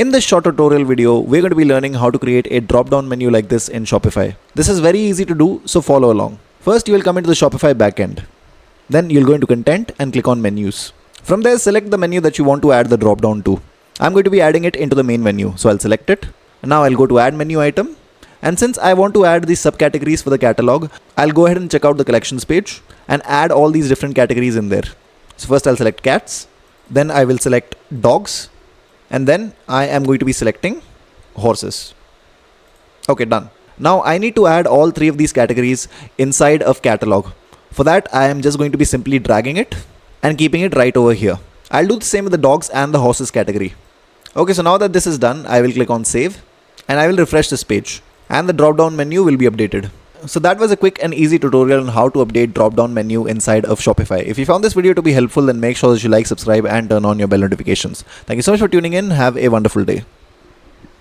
In this short tutorial video, we're going to be learning how to create a drop-down menu like this in Shopify. This is very easy to do, so follow along. First, you will come into the Shopify backend. Then you'll go into content and click on menus. From there, select the menu that you want to add the drop-down to. I'm going to be adding it into the main menu, so I'll select it. Now I'll go to add menu item. And since I want to add these subcategories for the catalog, I'll go ahead and check out the collections page and add all these different categories in there. So first I'll select cats, then I will select dogs, and then I am going to be selecting horses. Okay, done. Now I need to add all three of these categories inside of catalog. For that, I am just going to be simply dragging it and keeping it right over here. I'll do the same with the dogs and the horses category. Okay, so now that this is done, I will click on save and I will refresh this page and the drop down menu will be updated. So that was a quick and easy tutorial on how to update drop down menu inside of Shopify. If you found this video to be helpful, then make sure that you like, subscribe and turn on your bell notifications. Thank you so much for tuning in. Have a wonderful day.